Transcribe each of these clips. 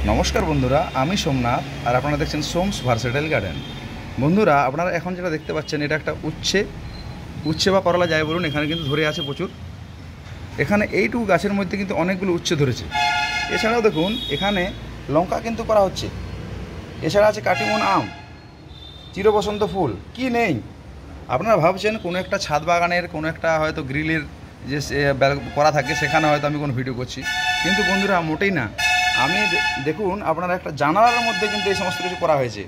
নমস্কার বন্ধুরা, আমি সোমনাথ আর আপনারা দেখছেন সোমস ভার্সেটাইল গার্ডেন। বন্ধুরা, আপনারা এখন যেটা দেখতে পাচ্ছেন এটা একটা উচ্ছে বা করলা যায় বলুন, এখানে কিন্তু ধরে আছে প্রচুর। এখানে এইটুকু গাছের মধ্যে কিন্তু অনেকগুলো উচ্ছে ধরেছে। এছাড়াও দেখুন এখানে লঙ্কা কিন্তু করা হচ্ছে। এছাড়া আছে কাটিমন আম, চিরবসন্ত ফুল, কি নেই। আপনারা ভাবছেন কোনো একটা ছাদ বাগানের কোনো একটা হয়তো গ্রিলের যে করা থাকে সেখানে হয়তো আমি কোনো ভিডিও করছি, কিন্তু বন্ধুরা মোটেই না। আমি দেখুন আপনারা একটা জানালার মধ্যে কিন্তু এই সমস্ত কিছু করা হয়েছে।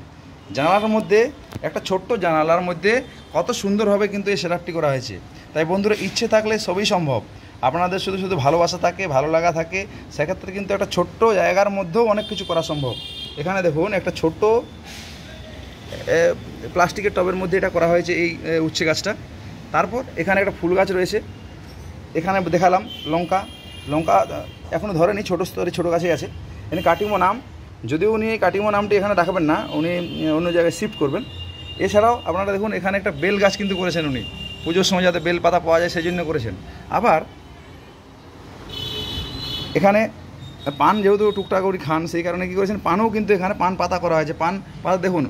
জানালার মধ্যে একটা ছোট্ট জানালার মধ্যে কত সুন্দরভাবে কিন্তু এই সেটআপটি করা হয়েছে। তাই বন্ধুরা, ইচ্ছে থাকলে সবই সম্ভব। আপনাদের শুধু শুধু ভালোবাসা থাকে, ভালো লাগা থাকে, সেক্ষেত্রে কিন্তু একটা ছোট্ট জায়গার মধ্যেও অনেক কিছু করা সম্ভব। এখানে দেখুন একটা ছোট্ট প্লাস্টিকের টবের মধ্যে এটা করা হয়েছে এই উচ্ছে গাছটা। তারপর এখানে একটা ফুল গাছ রয়েছে। এখানে দেখালাম লঙ্কা এখনও ধরেনি, ছোটো স্তরে ছোটো গাছেই আছে। এখানে কাটিমো নাম, যদিও উনি এই কাটিমো নামটি এখানে রাখবেন না, উনি অন্য জায়গায় শিফট করবেন। এছাড়াও আপনারা দেখুন এখানে একটা বেল গাছ কিন্তু করেছেন উনি, পুজোর সময় যাতে বেল পাতা পাওয়া যায় সেই জন্য করেছেন। আবার এখানে পান যেহেতু টুকটাক করে খান, সেই কারণে কী করেছেন, পানও কিন্তু এখানে পান পাতা করা হয়েছে। পান পাতা দেখুন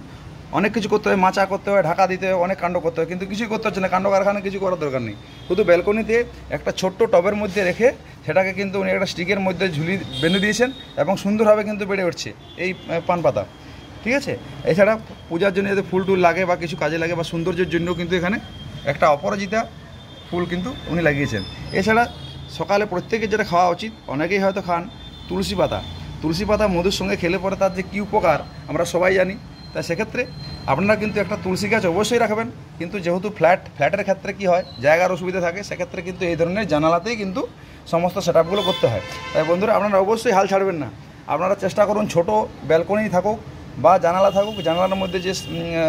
অনেক কিছু করতে হয়, মাচা করতে হয়, ঢাকা দিতে হয়, অনেক কাণ্ড করতে হয়, কিন্তু কিছুই করতে হচ্ছে না। কাণ্ড কারখানা কিছু করার দরকার নেই। শুধু ব্যালকনিতে একটা ছোট্ট টবের মধ্যে রেখে সেটাকে কিন্তু উনি একটা স্টিকের মধ্যে ঝুলি বেঁধে দিয়েছেন এবং সুন্দরভাবে কিন্তু বেড়ে উঠছে এই পান পাতা। ঠিক আছে। এছাড়া পূজার জন্য যদি ফুল টুল লাগে বা কিছু কাজে লাগে বা সৌন্দর্যের জন্য কিন্তু এখানে একটা অপরাজিতা ফুল কিন্তু উনি লাগিয়েছেন। এছাড়া সকালে প্রত্যেকের যেটা খাওয়া উচিত, অনেকেই হয়তো খান, তুলসী পাতা মধুর সঙ্গে খেলে পরে তার যে কী উপকার আমরা সবাই জানি। তাই সেক্ষেত্রে আপনারা কিন্তু একটা তুলসী গাছ অবশ্যই রাখবেন। কিন্তু যেহেতু ফ্ল্যাটের ক্ষেত্রে কী হয়, জায়গার অসুবিধা থাকে, সেক্ষেত্রে কিন্তু এই ধরনের জানালাতেই কিন্তু সমস্ত সেটআপগুলো করতে হয়। তাই বন্ধুরা, আপনারা অবশ্যই হাল ছাড়বেন না। আপনারা চেষ্টা করুন ছোট ব্যালকনি থাকুক বা জানালা থাকুক, জানালার মধ্যে যে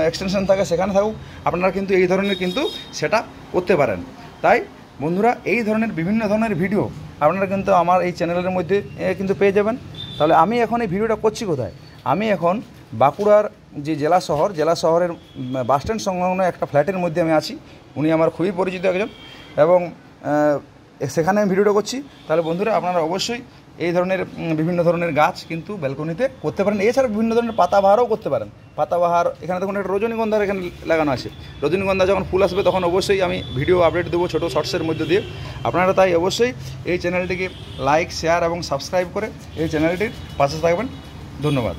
এক্সটেনশন থাকে সেখানে থাকুক, আপনারা কিন্তু এই ধরনের কিন্তু সেটআপ করতে পারেন। তাই বন্ধুরা, এই ধরনের বিভিন্ন ধরনের ভিডিও আপনারা কিন্তু আমার এই চ্যানেলের মধ্যে কিন্তু পেয়ে যাবেন। তাহলে আমি এখন এই ভিডিওটা করছি কোথায়? আমি এখন বাঁকুড়ার যে জেলা শহরের বাসস্ট্যান্ড সংলগ্ন একটা ফ্ল্যাটের মধ্যে আমি আছি। উনি আমার খুবই পরিচিত একজন, এবং সেখানে আমি ভিডিওটা করছি। তাহলে বন্ধুরা, আপনারা অবশ্যই এই ধরনের বিভিন্ন ধরনের গাছ কিন্তু ব্যালকনিতে করতে পারেন। এছাড়া বিভিন্ন ধরনের পাতাবাহারও করতে পারেন। পাতাবাহার এখানে দেখুন একটা রজনীগন্ধার এখানে লাগানো আছে। রজনীগন্ধা যখন ফুল আসবে তখন অবশ্যই আমি ভিডিও আপডেট দেবো ছোটো শর্টসের মধ্যে দিয়ে। আপনারা তাই অবশ্যই এই চ্যানেলটিকে লাইক, শেয়ার এবং সাবস্ক্রাইব করে এই চ্যানেলটির পাশে থাকবেন। ধন্যবাদ।